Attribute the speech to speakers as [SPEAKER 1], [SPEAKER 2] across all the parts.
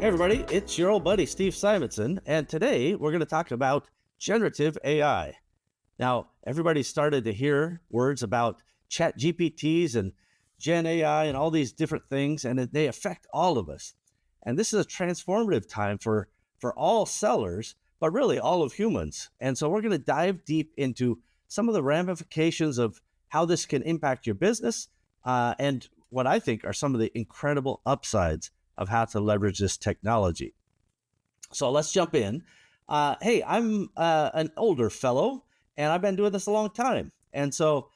[SPEAKER 1] Hey everybody, it's your old buddy Steve Simonson, and today we're going to talk about generative AI. Now, everybody started to hear words about chat GPTs and Gen AI and all these different things, and they affect all of us. And this is a transformative time for all sellers, but really all of humans. And so we're going to dive deep into some of the ramifications of how this can impact your business and what I think are some of the incredible upsides of how to leverage this technology. So let's jump in. Hey, I'm an older fellow, and I've been doing this a long time. And so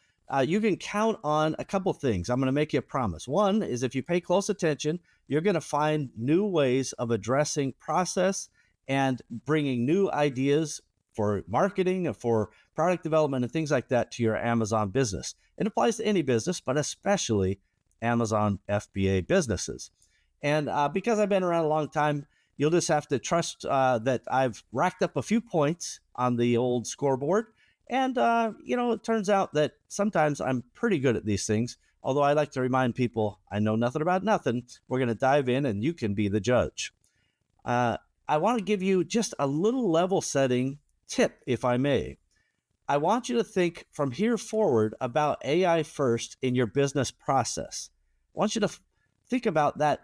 [SPEAKER 1] you can count on a couple things. I'm going to make you a promise. One is if you pay close attention, you're going to find new ways of addressing process and bringing new ideas for marketing and for product development and things like that to your Amazon business. It applies to any business, but especially Amazon FBA businesses. And because I've been around a long time, you'll just have to trust that I've racked up a few points on the old scoreboard. And, it turns out that sometimes I'm pretty good at these things. Although I like to remind people I know nothing about nothing. We're going to dive in and you can be the judge. I want to give you just a little level setting tip, if I may. I want you to think from here forward about AI first in your business process. I want you to think about that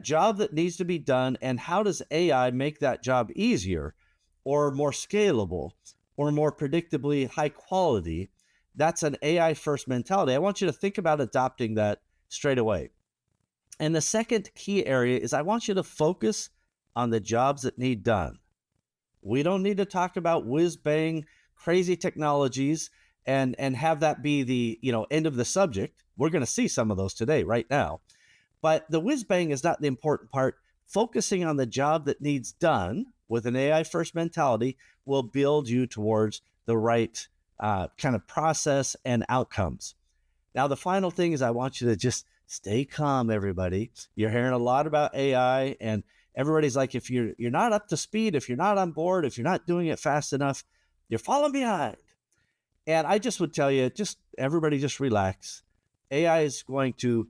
[SPEAKER 1] job that needs to be done and how does AI make that job easier or more scalable or more predictably high quality. That's an AI first mentality. I want you to think about adopting that straight away. And the second key area is I want you to focus on the jobs that need done. We don't need to talk about whiz bang crazy technologies and have that be the end of the subject. We're going to see some of those today right now. But the whiz bang is not the important part. Focusing on the job that needs done with an AI first mentality will build you towards the right kind of process and outcomes. Now, the final thing is I want you to just stay calm, everybody. You're hearing a lot about AI and everybody's like, if you're not up to speed, if you're not on board, if you're not doing it fast enough, you're falling behind. And I just would tell you, everybody just relax. AI is going to,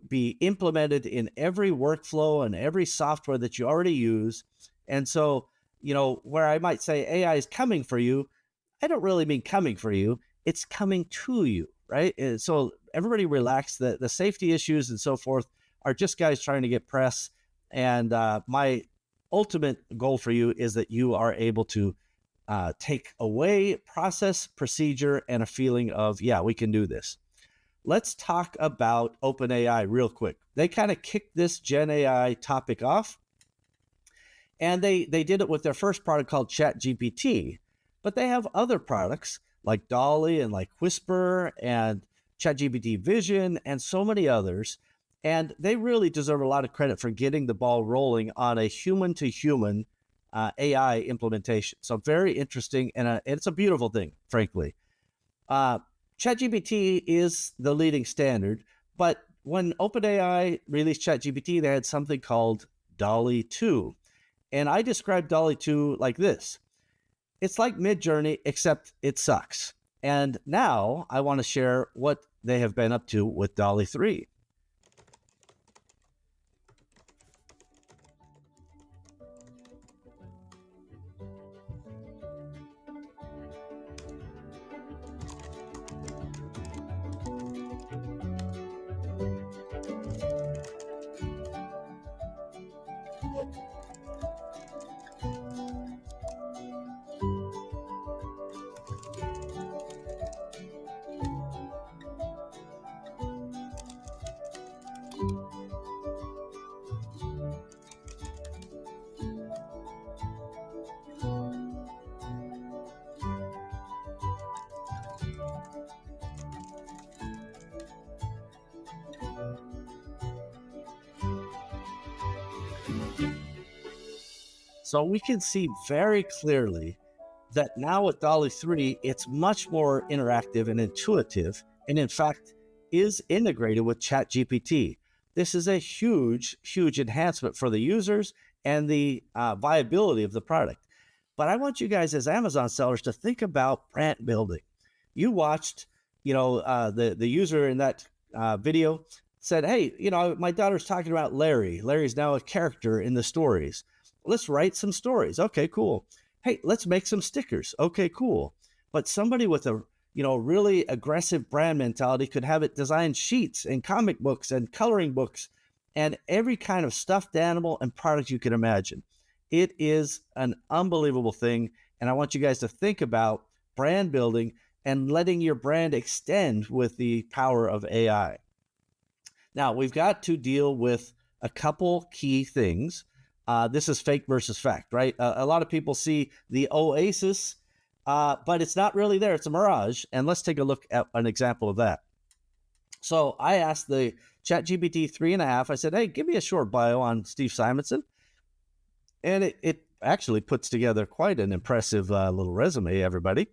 [SPEAKER 1] be implemented in every workflow and every software that you already use. And so, where I might say AI is coming for you, I don't really mean coming for you. It's coming to you, right? And so everybody relax. The safety issues and so forth are just guys trying to get press. And my ultimate goal for you is that you are able to take away process, procedure, and a feeling of, yeah, we can do this. Let's talk about OpenAI real quick. They kind of kicked this Gen AI topic off, and they did it with their first product called ChatGPT. But they have other products like Dolly and like Whisper and ChatGPT Vision and so many others. And they really deserve a lot of credit for getting the ball rolling on a human-to-human AI implementation. So very interesting, and it's a beautiful thing, frankly. ChatGPT is the leading standard, but when OpenAI released ChatGPT, they had something called Dolly 2. And I describe Dolly 2 like this. It's like Midjourney, except it sucks. And now I want to share what they have been up to with Dolly 3. So we can see very clearly that now with Dolly 3, it's much more interactive and intuitive, and in fact, is integrated with ChatGPT. This is a huge, huge enhancement for the users and the viability of the product. But I want you guys as Amazon sellers to think about brand building. You watched, the user in that video said, hey, my daughter's talking about Larry. Larry's now a character in the stories. Let's write some stories. Okay, cool. Hey, let's make some stickers. Okay, cool. But somebody with a really aggressive brand mentality could have it design sheets and comic books and coloring books and every kind of stuffed animal and product you can imagine. It is an unbelievable thing. And I want you guys to think about brand building and letting your brand extend with the power of AI. Now, we've got to deal with a couple key things. This is fake versus fact, right? A lot of people see the oasis, but it's not really there. It's a mirage. And let's take a look at an example of that. So I asked the ChatGPT 3.5, I said, hey, give me a short bio on Steve Simonson. And it actually puts together quite an impressive little resume, everybody.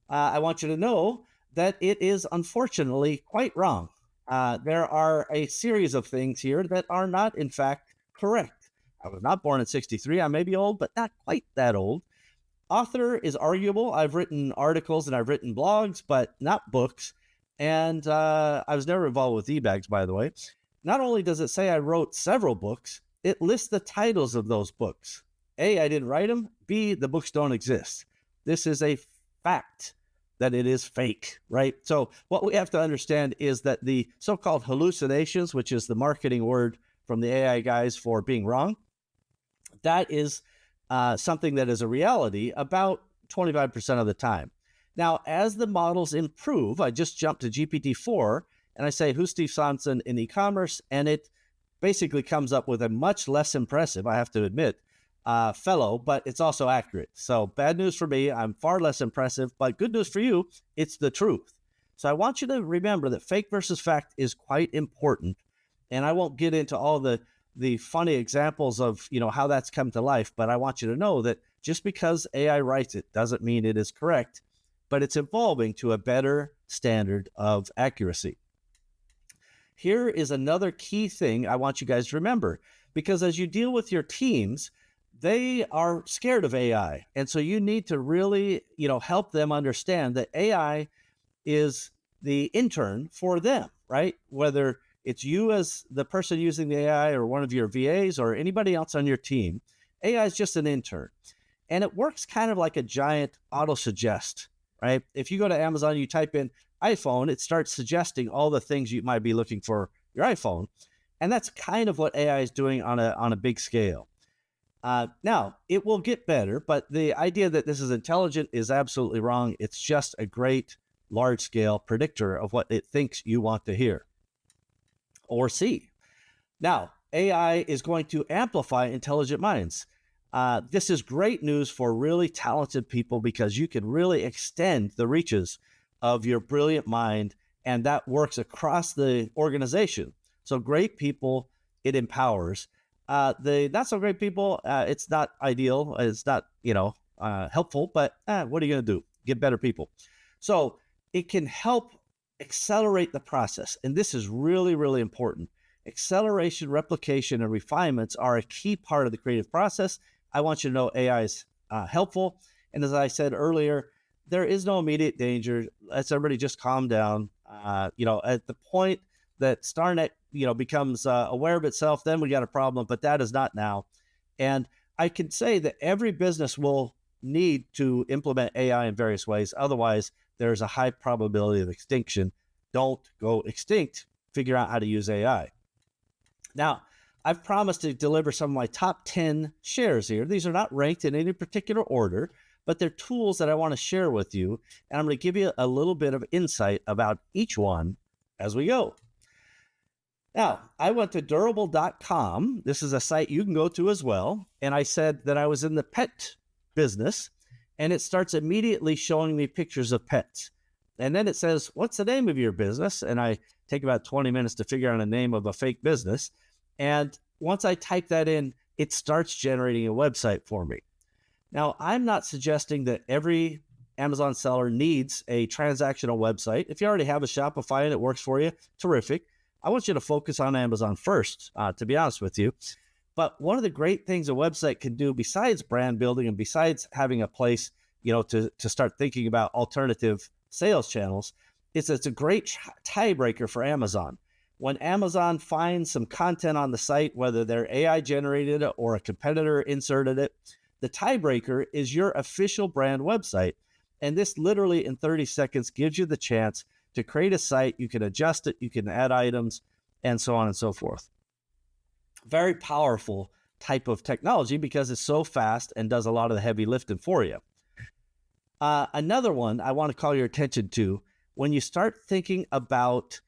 [SPEAKER 1] I want you to know that it is unfortunately quite wrong. There are a series of things here that are not, in fact, correct. I was not born in 63. I may be old, but not quite that old. Author is arguable. I've written articles and I've written blogs, but not books. And I was never involved with e-bags, by the way. Not only does it say I wrote several books, it lists the titles of those books. A, I didn't write them. B, the books don't exist. This is a fact that it is fake, right? So what we have to understand is that the so-called hallucinations, which is the marketing word from the AI guys for being wrong, that is something that is a reality about 25% of the time. Now, as the models improve, I just jumped to GPT-4 and I say, who's Steve Simonson in e-commerce? And it basically comes up with a much less impressive, I have to admit, fellow, but it's also accurate. So bad news for me, I'm far less impressive, but good news for you, it's the truth. So I want you to remember that fake versus fact is quite important. And I won't get into all the funny examples of, how that's come to life, but I want you to know that just because AI writes it doesn't mean it is correct, but it's evolving to a better standard of accuracy. Here is another key thing I want you guys to remember, because as you deal with your teams, they are scared of AI. And so you need to really, help them understand that AI is the intern for them, right? Whether it's you as the person using the AI or one of your VAs or anybody else on your team, AI is just an intern. And it works kind of like a giant auto suggest, right? If you go to Amazon, you type in iPhone, it starts suggesting all the things you might be looking for your iPhone. And that's kind of what AI is doing on a big scale. Now, it will get better, but the idea that this is intelligent is absolutely wrong. It's just a great large-scale predictor of what it thinks you want to hear or see. Now, AI is going to amplify intelligent minds. This is great news for really talented people because you can really extend the reaches of your brilliant mind, and that works across the organization. So great people, it empowers. The not so great people, it's not ideal. It's not, helpful, but what are you going to do? Get better people. So it can help accelerate the process. And this is really, really important. Acceleration, replication, and refinements are a key part of the creative process. I want you to know AI is helpful. And as I said earlier, there is no immediate danger. Let's everybody just calm down. At the point that StarNet, becomes aware of itself, then we got a problem, but that is not now. And I can say that every business will need to implement AI in various ways. Otherwise, there's a high probability of extinction. Don't go extinct. Figure out how to use AI. Now, I've promised to deliver some of my top 10 shares here. These are not ranked in any particular order, but they're tools that I want to share with you. And I'm going to give you a little bit of insight about each one as we go. Now, I went to durable.com. This is a site you can go to as well. And I said that I was in the pet business, and it starts immediately showing me pictures of pets. And then it says, what's the name of your business? And I take about 20 minutes to figure out a name of a fake business. And once I type that in, it starts generating a website for me. Now, I'm not suggesting that every Amazon seller needs a transactional website. If you already have a Shopify and it works for you, terrific. I want you to focus on Amazon first, to be honest with you. But one of the great things a website can do, besides brand building and besides having a place, to start thinking about alternative sales channels, is it's a great tiebreaker for Amazon. when Amazon finds some content on the site, whether they're AI generated or a competitor inserted it, the tiebreaker is your official brand website. And this literally in 30 seconds gives you the chance to create a site. You can adjust it, you can add items, and so on and so forth. Very powerful type of technology because it's so fast and does a lot of the heavy lifting for you. Another one I want to call your attention to, when you start thinking about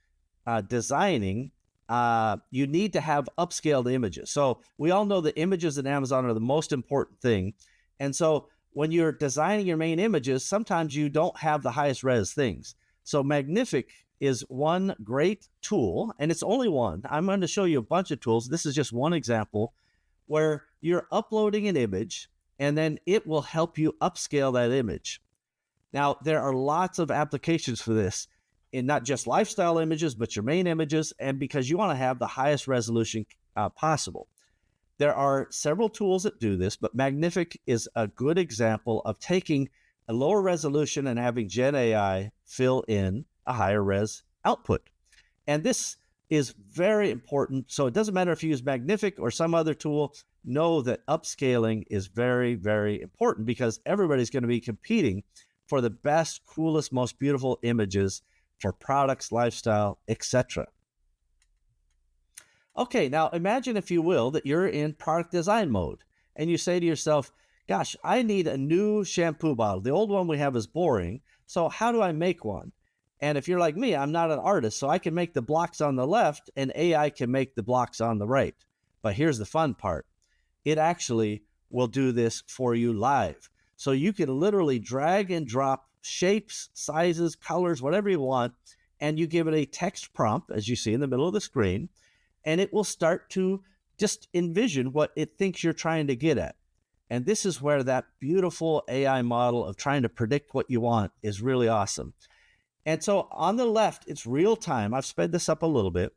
[SPEAKER 1] designing, you need to have upscaled images. So we all know the images in Amazon are the most important thing. And so when you're designing your main images, sometimes you don't have the highest res things. So Magnific is one great tool, and it's only one. I'm going to show you a bunch of tools. This is just one example where you're uploading an image, and then it will help you upscale that image. Now, there are lots of applications for this in not just lifestyle images, but your main images, and because you want to have the highest resolution possible. There are several tools that do this, but Magnific is a good example of taking a lower resolution and having Gen AI fill in a higher res output. And this is very important. So it doesn't matter if you use Magnific or some other tool, know that upscaling is very, very important because everybody's going to be competing for the best, coolest, most beautiful images for products, lifestyle, etc. Okay, now imagine, if you will, that you're in product design mode and you say to yourself, gosh, I need a new shampoo bottle. The old one we have is boring. So how do I make one? And if you're like me, I'm not an artist, so I can make the blocks on the left and AI can make the blocks on the right. But here's the fun part. It actually will do this for you live. So you can literally drag and drop shapes, sizes, colors, whatever you want, and you give it a text prompt, as you see in the middle of the screen, and it will start to just envision what it thinks you're trying to get at. And this is where that beautiful AI model of trying to predict what you want is really awesome. And so on the left, it's real time. I've sped this up a little bit.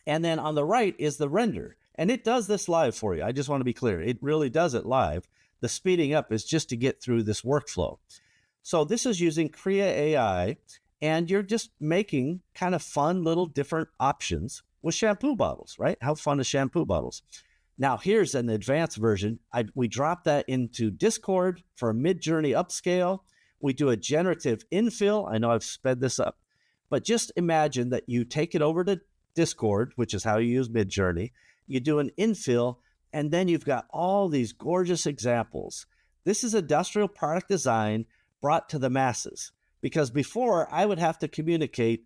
[SPEAKER 1] And then on the right is the render. And it does this live for you. I just want to be clear. It really does it live. The speeding up is just to get through this workflow. So this is using Krea AI, and you're just making kind of fun little different options with shampoo bottles, right? How fun is shampoo bottles? Now here's an advanced version. We drop that into Discord for a mid-journey upscale. We do a generative infill. I know I've sped this up, but just imagine that you take it over to Discord, which is how you use Midjourney. You do an infill, and then you've got all these gorgeous examples. This is industrial product design brought to the masses, because before I would have to communicate,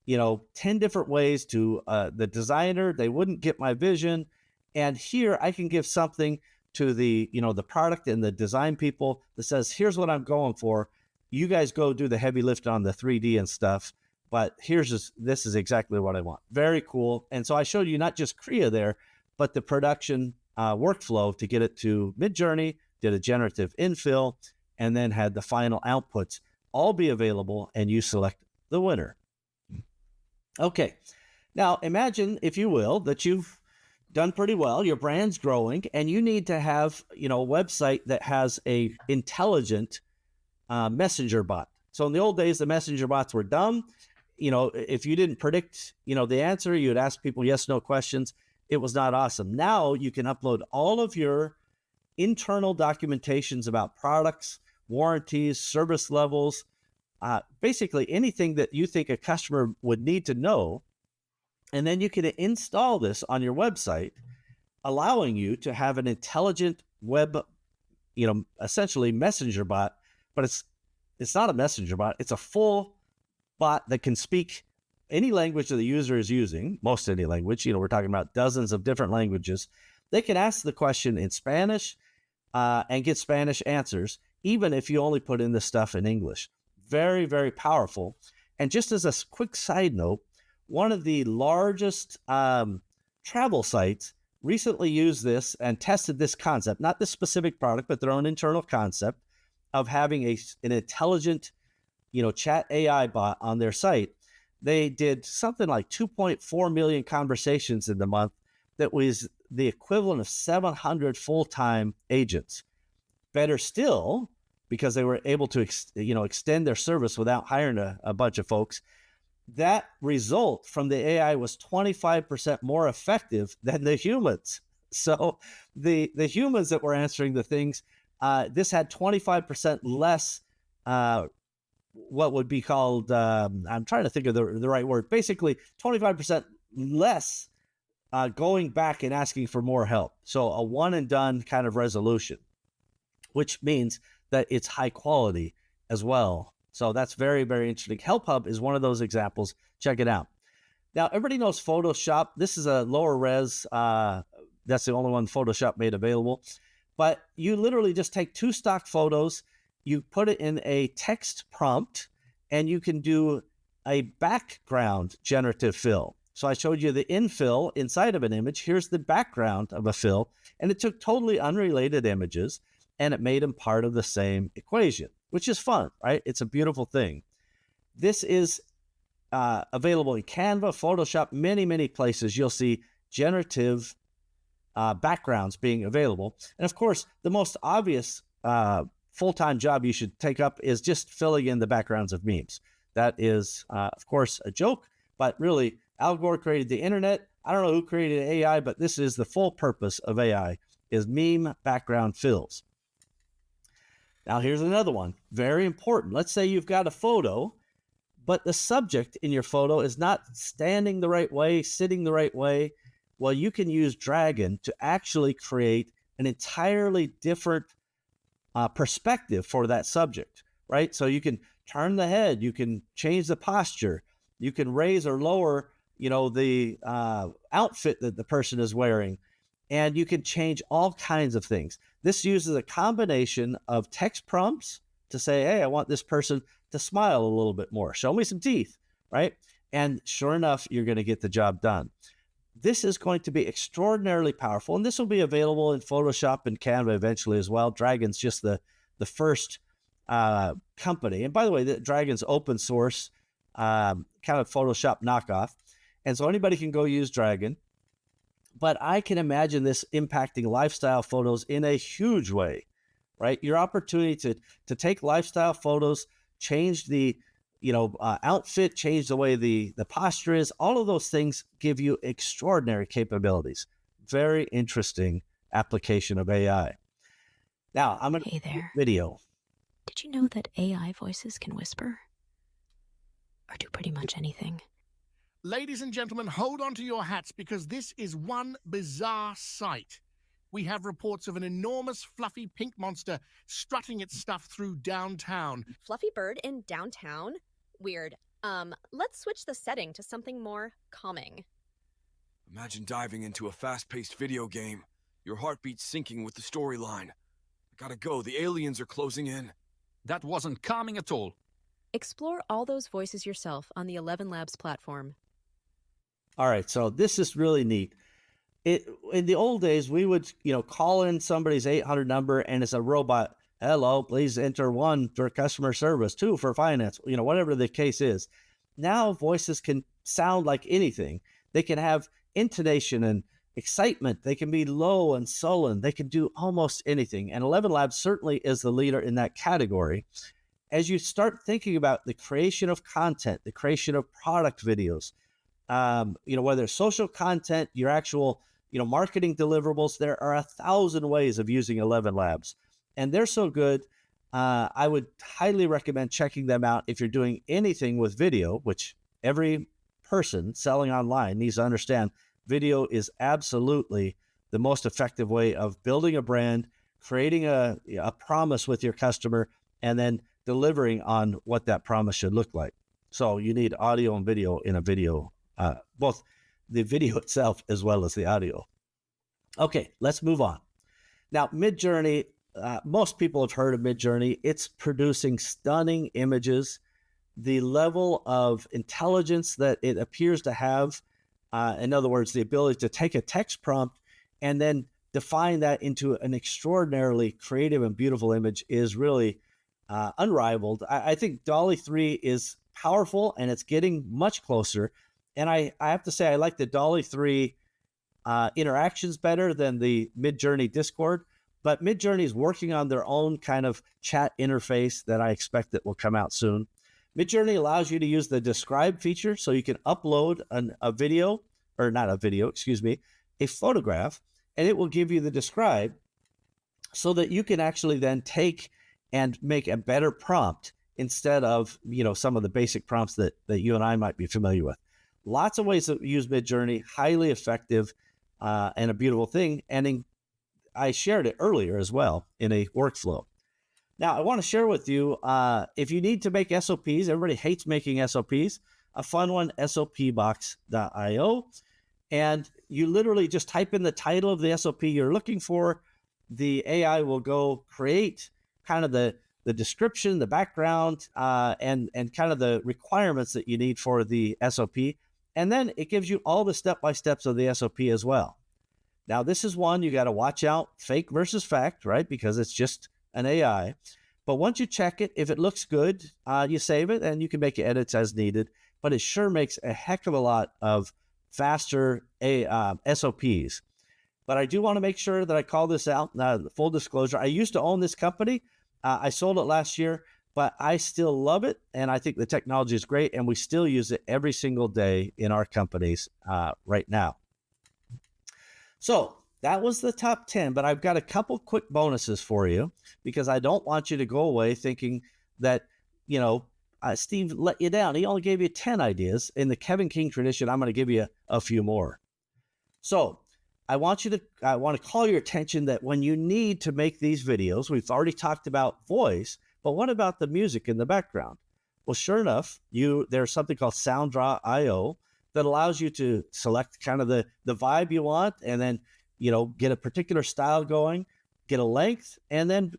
[SPEAKER 1] 10 different ways to the designer. They wouldn't get my vision. And here I can give something to the product and the design people that says, here's what I'm going for. You guys go do the heavy lift on the 3D and stuff, but this is exactly what I want. Very cool. And so I showed you not just Krea there, but the production workflow to get it to Midjourney, did a generative infill, and then had the final outputs all be available, and you select the winner. Okay, now imagine, if you will, that you've done pretty well, your brand's growing, and you need to have a website that has a intelligent messenger bot. So in the old days, the messenger bots were dumb. If you didn't predict the answer, you would ask people yes, no questions. It was not awesome. Now you can upload all of your internal documentations about products, warranties, service levels, basically anything that you think a customer would need to know. And then you can install this on your website, allowing you to have an intelligent web, essentially messenger bot, but it's not a messenger bot. It's a full bot that can speak any language that the user is using, most any language. We're talking about dozens of different languages. They can ask the question in Spanish and get Spanish answers, even if you only put in the stuff in English. Very, very powerful. And just as a quick side note, one of the largest travel sites recently used this and tested this concept, not this specific product, but their own internal concept of having an intelligent, chat AI bot on their site. They did something like 2.4 million conversations in the month. That was the equivalent of 700 full-time agents. Better still, because they were able to extend their service without hiring a bunch of folks, that result from the AI was 25% more effective than the humans. So the humans that were answering the things, this had 25% less what would be called, I'm trying to think of the right word, basically 25% less going back and asking for more help. So a one and done kind of resolution, which means that it's high quality as well. So that's very, very interesting. Help Hub is one of those examples. Check it out. Now, everybody knows Photoshop. This is a lower res. That's the only one Photoshop made available. But you literally just take two stock photos, you put it in a text prompt, and you can do a background generative fill. So I showed you the infill inside of an image. Here's the background of a fill. And it took totally unrelated images, and it made them part of the same equation, which is fun, right? It's a beautiful thing. This is available in Canva, Photoshop, many places. You'll see generative backgrounds being available. And of course, the most obvious full-time job you should take up is just filling in the backgrounds of memes. That is, of course, a joke, but really, Al Gore created the internet. I don't know who created AI, but this is the full purpose of AI, is meme background fills. Now, here's another one, very important. Let's say you've got a photo, but the subject in your photo is not standing the right way, sitting the right way. Well, you can use Dragon to actually create an entirely different perspective for that subject, right? So you can turn the head, you can change the posture, you can raise or lower, the outfit that the person is wearing, and you can change all kinds of things. This uses a combination of text prompts to say, hey, I want this person to smile a little bit more. Show me some teeth, right? And sure enough, you're going to get the job done. This is going to be extraordinarily powerful, and this will be available in Photoshop and Canva eventually as well. Dragon's just the first company. And by the way, the Dragon's open source, kind of Photoshop knockoff. And so anybody can go use Dragon. But I can imagine this impacting lifestyle photos in a huge way, right? Your opportunity to take lifestyle photos, change the outfit, change the way the posture is, all of those things give you extraordinary capabilities. Very interesting application of AI. Now, I'm going to
[SPEAKER 2] Hey there.
[SPEAKER 1] video.
[SPEAKER 2] Did you know that AI voices can whisper? Or do pretty much anything?
[SPEAKER 3] Ladies and gentlemen, hold on to your hats because this is one bizarre sight. We have reports of an enormous fluffy pink monster strutting its stuff through downtown.
[SPEAKER 4] Fluffy bird in downtown? Weird. Let's switch the setting to something more calming.
[SPEAKER 5] Imagine diving into a fast-paced video game. Your heartbeat syncing with the storyline. I gotta go, the aliens are closing in.
[SPEAKER 6] That wasn't calming at all.
[SPEAKER 4] Explore all those voices yourself on the 11 Labs platform.
[SPEAKER 1] All right, so this is really neat. In the old days, we would, call in somebody's 800 number and it's a robot. Hello, please enter 1 for customer service, 2 for finance, whatever the case is. Now voices can sound like anything. They can have intonation and excitement. They can be low and sullen. They can do almost anything. And 11 Labs certainly is the leader in that category. As you start thinking about the creation of content, the creation of product videos, whether it's social content, your actual, marketing deliverables, there are 1,000 ways of using 11 Labs. And they're so good, I would highly recommend checking them out if you're doing anything with video, which every person selling online needs to understand. Video is absolutely the most effective way of building a brand, creating a promise with your customer, and then delivering on what that promise should look like. So you need audio and video in a video, both the video itself as well as the audio. Okay, let's move on. Now, Midjourney, most people have heard of Midjourney. It's producing stunning images. The level of intelligence that it appears to have, in other words, the ability to take a text prompt and then define that into an extraordinarily creative and beautiful image is really unrivaled. I think DALL-E 3 is powerful and it's getting much closer. And I have to say, I like the DALL-E 3 interactions better than the Midjourney Discord. But Midjourney is working on their own kind of chat interface that I expect that will come out soon. Midjourney allows you to use the describe feature, so you can upload a video, or not a video, excuse me, a photograph, and it will give you the describe so that you can actually then take and make a better prompt instead of, some of the basic prompts that you and I might be familiar with. Lots of ways to use Midjourney, highly effective and a beautiful thing. And I shared it earlier as well in a workflow. Now, I want to share with you, if you need to make SOPs, everybody hates making SOPs, a fun one, sopbox.io. And you literally just type in the title of the SOP you're looking for. The AI will go create kind of the description, the background, and kind of the requirements that you need for the SOP. And then it gives you all the step-by-steps of the SOP as well. Now, this is one you got to watch out, fake versus fact, right? Because it's just an AI. But once you check it, if it looks good, you save it and you can make edits as needed. But it sure makes a heck of a lot of faster SOPs. But I do want to make sure that I call this out. Full disclosure, I used to own this company. I sold it last year, but I still love it. And I think the technology is great. And we still use it every single day in our companies right now. So that was the top 10, but I've got a couple quick bonuses for you because I don't want you to go away thinking that, Steve let you down. He only gave you 10 ideas. In the Kevin King tradition, I'm going to give you a few more. So I want to call your attention that when you need to make these videos, we've already talked about voice, but what about the music in the background? Well, sure enough, there's something called SoundDraw.io that allows you to select kind of the vibe you want and then, get a particular style going, get a length, and then,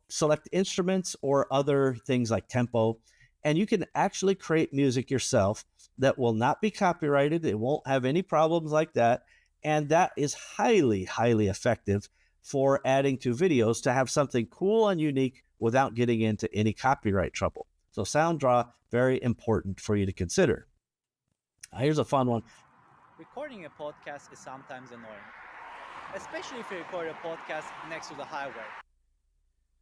[SPEAKER 1] select instruments or other things like tempo. And you can actually create music yourself that will not be copyrighted. It won't have any problems like that. And that is highly, highly effective for adding to videos to have something cool and unique without getting into any copyright trouble. So SoundDraw, very important for you to consider. Here's a fun one.
[SPEAKER 7] Recording a podcast is sometimes annoying, especially if you record a podcast next to the highway.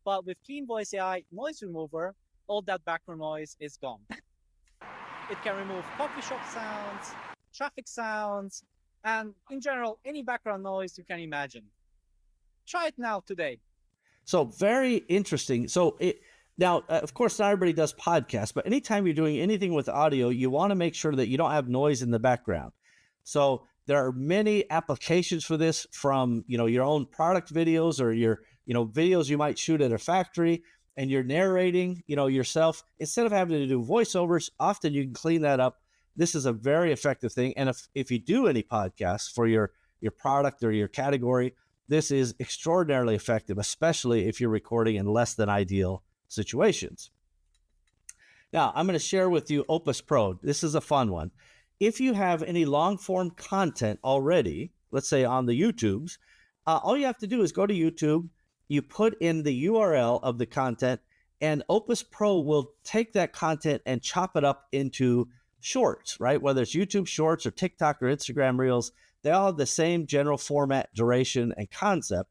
[SPEAKER 7] But with Clean Voice AI Noise Remover, all that background noise is gone. It can remove coffee shop sounds, traffic sounds, and in general, any background noise you can imagine. Try it now today.
[SPEAKER 1] So very interesting. So now, of course, not everybody does podcasts, but anytime you're doing anything with audio, you want to make sure that you don't have noise in the background. So there are many applications for this, from, your own product videos or your, videos you might shoot at a factory, and you're narrating, yourself. Instead of having to do voiceovers, often you can clean that up. This is a very effective thing. And if you do any podcasts for your product or your category, this is extraordinarily effective, especially if you're recording in less than ideal situations. Now, I'm going to share with you Opus Pro. This is a fun one. If you have any long-form content already, let's say on the YouTubes, all you have to do is go to YouTube, you put in the URL of the content, and Opus Pro will take that content and chop it up into shorts, right? Whether it's YouTube Shorts or TikTok or Instagram Reels, they all have the same general format, duration, and concept.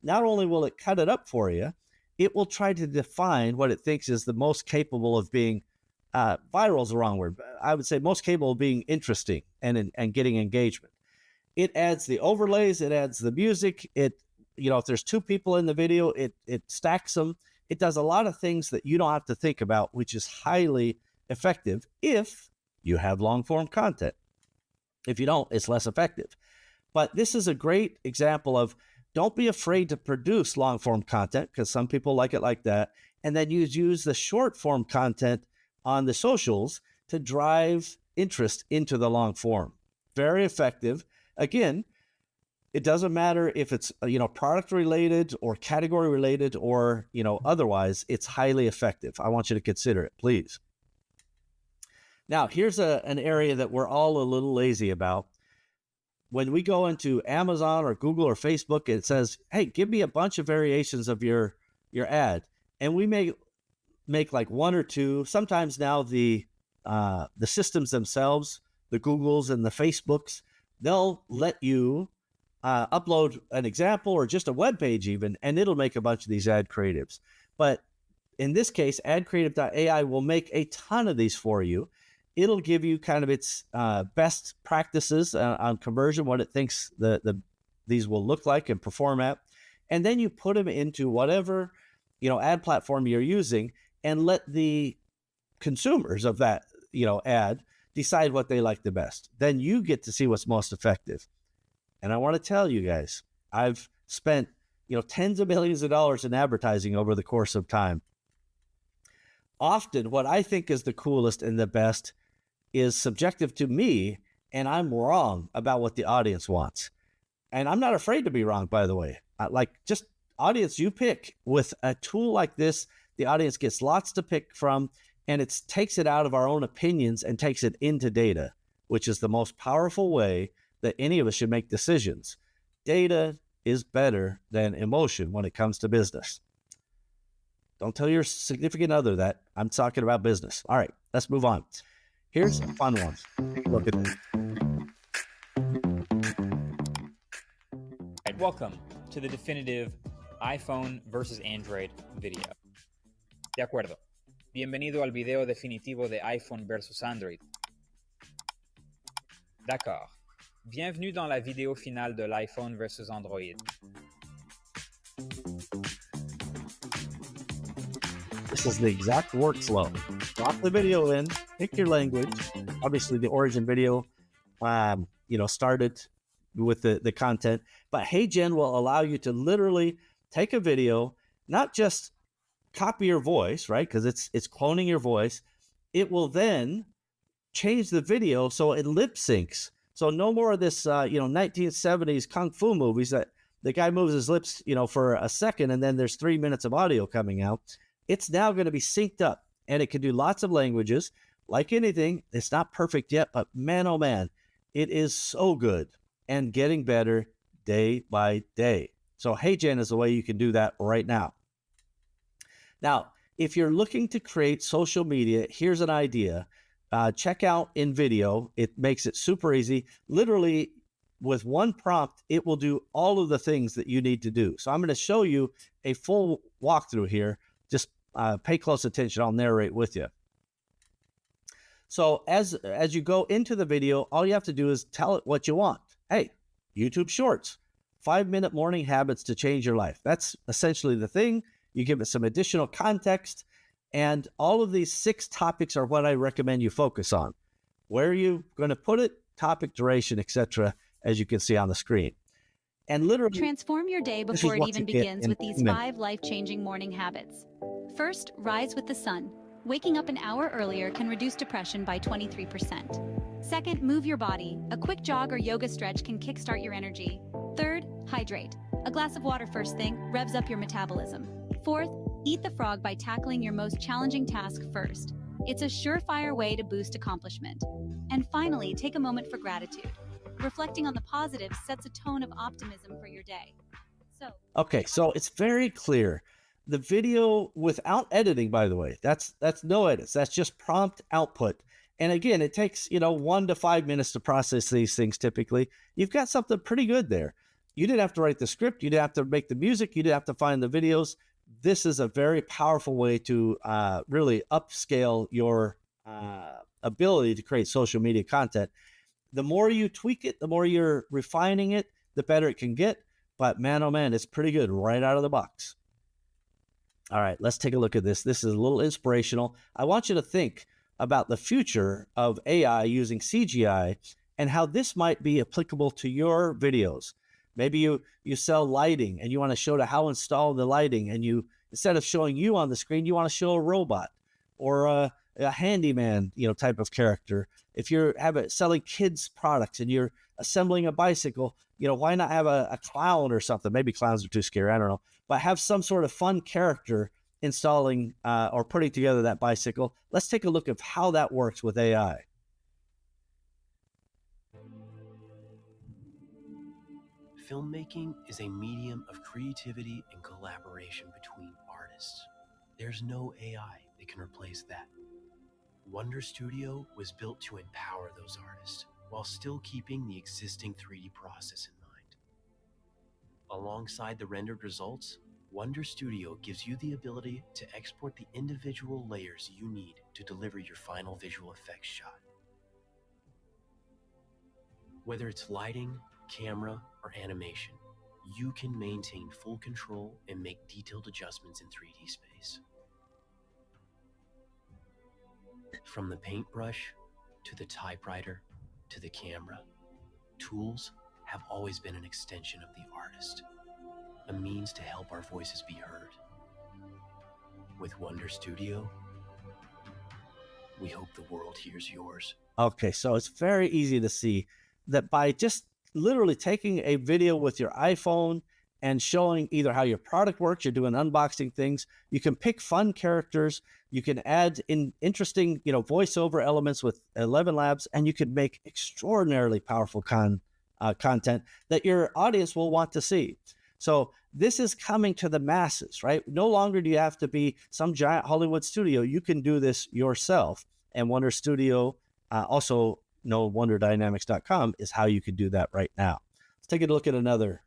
[SPEAKER 1] Not only will it cut it up for you, it will try to define what it thinks is the most capable of being, viral is the wrong word, but I would say most capable of being interesting and getting engagement. It adds the overlays, it adds the music, if there's two people in the video, it stacks them. It does a lot of things that you don't have to think about, which is highly effective if you have long form content. If you don't, it's less effective. But this is a great example of, don't be afraid to produce long form content, because some people like it like that. And then use the short form content on the socials to drive interest into the long form. Very effective. Again, it doesn't matter if it's, product related or category related or, otherwise, it's highly effective. I want you to consider it, please. Now, here's an area that we're all a little lazy about. When we go into Amazon or Google or Facebook, it says, hey, give me a bunch of variations of your ad. And we may make like one or two. Sometimes now the systems themselves, the Googles and the Facebooks, they'll let you upload an example or just a web page even, and it'll make a bunch of these ad creatives. But in this case, AdCreative.ai will make a ton of these for you. It'll give you kind of its best practices on conversion, what it thinks these will look like and perform at. And then you put them into whatever, ad platform you're using, and let the consumers of that, ad decide what they like the best. Then you get to see what's most effective. And I want to tell you guys, I've spent, tens of millions of dollars in advertising over the course of time. Often what I think is the coolest and the best is subjective to me, and I'm wrong about what the audience wants. And I'm not afraid to be wrong, by the way. Just audience you pick. With a tool like this, the audience gets lots to pick from, and it takes it out of our own opinions and takes it into data, which is the most powerful way that any of us should make decisions. Data is better than emotion when it comes to business. Don't tell your significant other that. I'm talking about business. All right, let's move on. Here's some fun ones. Take a look at this.
[SPEAKER 8] Welcome to the definitive iPhone versus Android video. De acuerdo. Bienvenido al video definitivo de iPhone versus Android. D'accord. Bienvenue dans la vidéo finale de l'iPhone versus Android.
[SPEAKER 1] This is the exact workflow. Drop the video in, pick your language. Obviously, the origin video, started with the content. But HeyGen will allow you to literally take a video, not just copy your voice, right? Because it's cloning your voice. It will then change the video so it lip syncs. So no more of this, 1970s kung fu movies that the guy moves his lips, for a second, and then there's 3 minutes of audio coming out. It's now going to be synced up, and it can do lots of languages. Like anything, it's not perfect yet, but man, oh man, it is so good and getting better day by day. So HeyGen is the way you can do that right now. Now, if you're looking to create social media, here's an idea. Check out InVideo. It makes it super easy. Literally, with one prompt, it will do all of the things that you need to do. So I'm going to show you a full walkthrough here. Just pay close attention. I'll narrate with you. So as you go into the video, all you have to do is tell it what you want. Hey, YouTube Shorts, 5-minute morning habits to change your life. That's essentially the thing. You give it some additional context, and all of these 6 topics are what I recommend you focus on. Where are you going to put it? Topic, duration, etc., as you can see on the screen. And literally
[SPEAKER 9] transform your day before it even begins with these 5 life-changing morning habits. First, rise with the sun. Waking up an hour earlier can reduce depression by 23%. Second, move your body. A quick jog or yoga stretch can kickstart your energy. Third, hydrate. A glass of water first thing revs up your metabolism. Fourth, eat the frog by tackling your most challenging task first. It's a surefire way to boost accomplishment. And finally, take a moment for gratitude. Reflecting on the positives sets a tone of optimism for your day.
[SPEAKER 1] Okay, so it's very clear. The video without editing, by the way, that's no edits. That's just prompt output. And again, it takes, 1 to 5 minutes to process these things typically. You've got something pretty good there. You didn't have to write the script. You didn't have to make the music. You didn't have to find the videos. This is a very powerful way to really upscale your ability to create social media content. The more you tweak it, the more you're refining it, the better it can get. But man, oh man, it's pretty good right out of the box. All right, let's take a look at this. This is a little inspirational. I want you to think about the future of AI using CGI and how this might be applicable to your videos. Maybe you sell lighting and you want to show how to install the lighting, and you, instead of showing you on the screen, you want to show a robot or a handyman, type of character. If you're selling kids products and you're assembling a bicycle, why not have a clown or something? Maybe clowns are too scary, I don't know. But have some sort of fun character installing or putting together that bicycle. Let's take a look at how that works with AI.
[SPEAKER 10] Filmmaking is a medium of creativity and collaboration between artists. There's no AI that can replace that. Wonder Studio was built to empower those artists while still keeping the existing 3D process in mind. Alongside the rendered results, Wonder Studio gives you the ability to export the individual layers you need to deliver your final visual effects shot. Whether it's lighting, camera, or animation, you can maintain full control and make detailed adjustments in 3D space. From the paintbrush, to the typewriter, to the camera, tools have always been an extension of the artist, a means to help our voices be heard. With Wonder Studio, we hope the world hears yours.
[SPEAKER 1] Okay, so it's very easy to see that by just literally taking a video with your iPhone and showing either how your product works, you're doing unboxing things, you can pick fun characters, you can add in interesting, voiceover elements with 11 Labs, and you can make extraordinarily powerful content that your audience will want to see. So this is coming to the masses, right? No longer do you have to be some giant Hollywood studio. You can do this yourself. And Wonder Studio, also known wonderdynamics.com, is how you can do that right now. Let's take a look at another.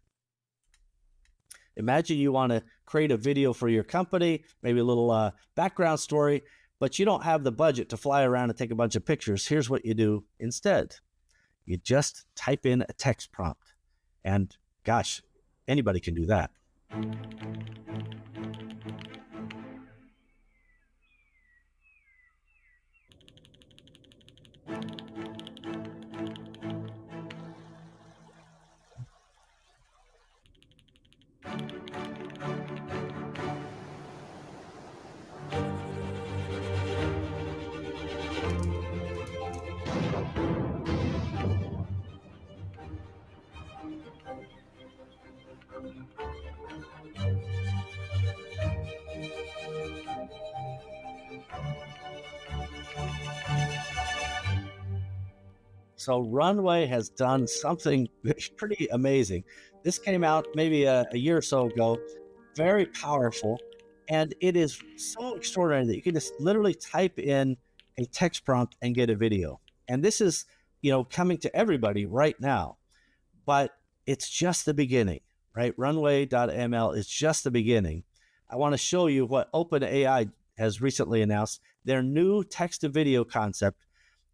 [SPEAKER 1] Imagine you want to create a video for your company, maybe a little background story, but you don't have the budget to fly around and take a bunch of pictures. Here's what you do instead. You just type in a text prompt. And gosh, anybody can do that. So Runway has done something pretty amazing. This came out maybe a year or so ago, very powerful, and it is so extraordinary that you can just literally type in a text prompt and get a video. And this is, coming to everybody right now, but it's just the beginning, right? Runway.ml is just the beginning. I want to show you what OpenAI has recently announced, their new text-to-video concept,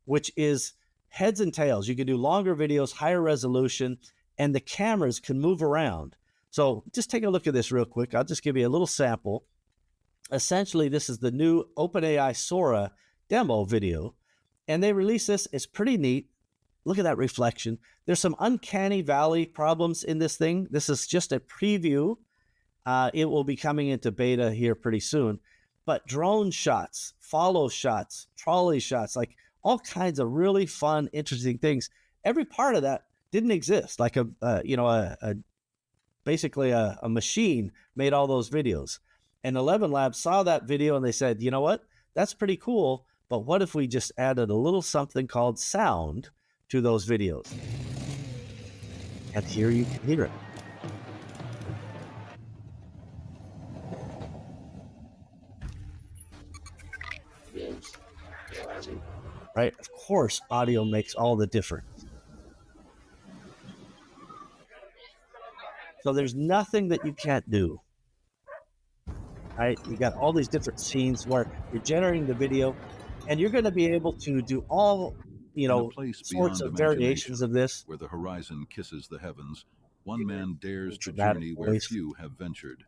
[SPEAKER 1] which is heads and tails. You can do longer videos, higher resolution, and the cameras can move around. So just take a look at this real quick. I'll just give you a little sample. Essentially, this is the new OpenAI Sora demo video, and they released this. It's pretty neat. Look at that reflection. There's some uncanny valley problems in this thing. This is just a preview. It will be coming into beta here pretty soon. But drone shots, follow shots, trolley shots, like all kinds of really fun, interesting things. Every part of that didn't exist. Like basically a machine made all those videos. And 11 Labs saw that video and they said, you know what? That's pretty cool. But what if we just added a little something called sound to those videos? And here you can hear it. Right? Of course, audio makes all the difference. So there's nothing that you can't do. Right? You got all these different scenes where you're generating the video, and you're going to be able to do all, sorts of variations of this.
[SPEAKER 11] Where the horizon kisses the heavens, one man dares to journey where few have ventured.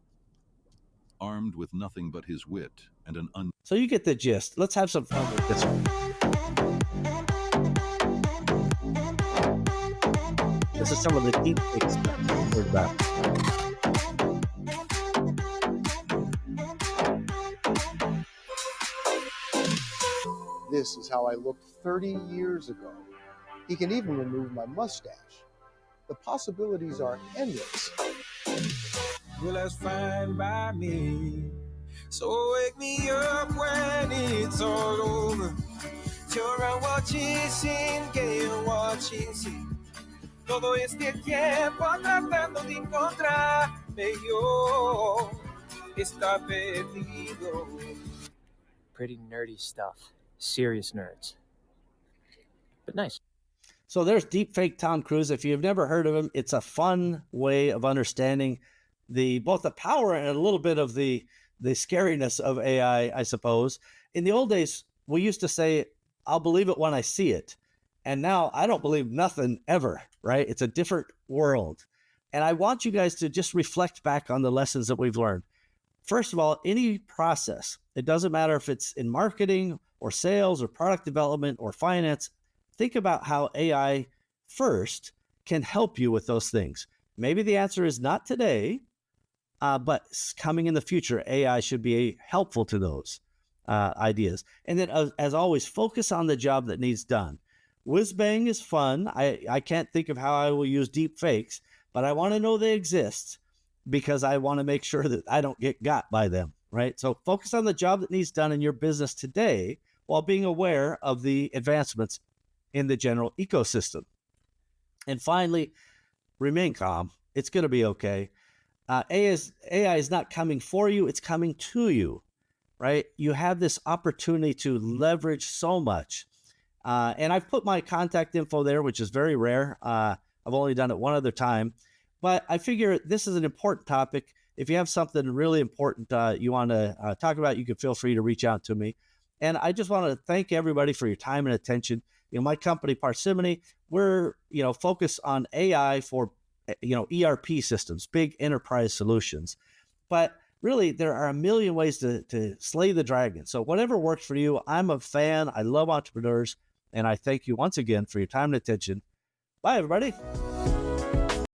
[SPEAKER 11] Armed with nothing but his wit and an
[SPEAKER 1] So you get the gist. Let's have some fun with this one. This is some of the deep fakes we've heard about.
[SPEAKER 12] This is how I looked 30 years ago. He can even remove my mustache. The possibilities are endless.
[SPEAKER 13] Well, that's fine by me. So wake me up when it's all over. You're watching, que yo watching, sí. Todo este tiempo tratando de encontrarme yo. Está perdido.
[SPEAKER 14] Pretty nerdy stuff. Serious nerds. But nice.
[SPEAKER 1] So there's deepfake Tom Cruise. If you've never heard of him, it's a fun way of understanding both the power and a little bit of the scariness of AI, I suppose. In the old days, we used to say, I'll believe it when I see it. And now I don't believe nothing ever, right? It's a different world. And I want you guys to just reflect back on the lessons that we've learned. First of all, any process, it doesn't matter if it's in marketing or sales or product development or finance, think about how AI first can help you with those things. Maybe the answer is not today, but coming in the future, AI should be helpful to those ideas. And then, as always, focus on the job that needs done. Whiz bang is fun. I can't think of how I will use deep fakes, but I want to know they exist because I want to make sure that I don't get got by them, right? So focus on the job that needs done in your business today while being aware of the advancements in the general ecosystem. And finally, remain calm. It's going to be okay. AI is not coming for you. It's coming to you, right? You have this opportunity to leverage so much. And I've put my contact info there, which is very rare. I've only done it one other time. But I figure this is an important topic. If you have something really important you want to talk about, you can feel free to reach out to me. And I just want to thank everybody for your time and attention. My company, Parsimony, we're, focused on AI for, ERP systems, big enterprise solutions. But really, there are a million ways to slay the dragon. So whatever works for you, I'm a fan. I love entrepreneurs. And I thank you once again for your time and attention. Bye, everybody.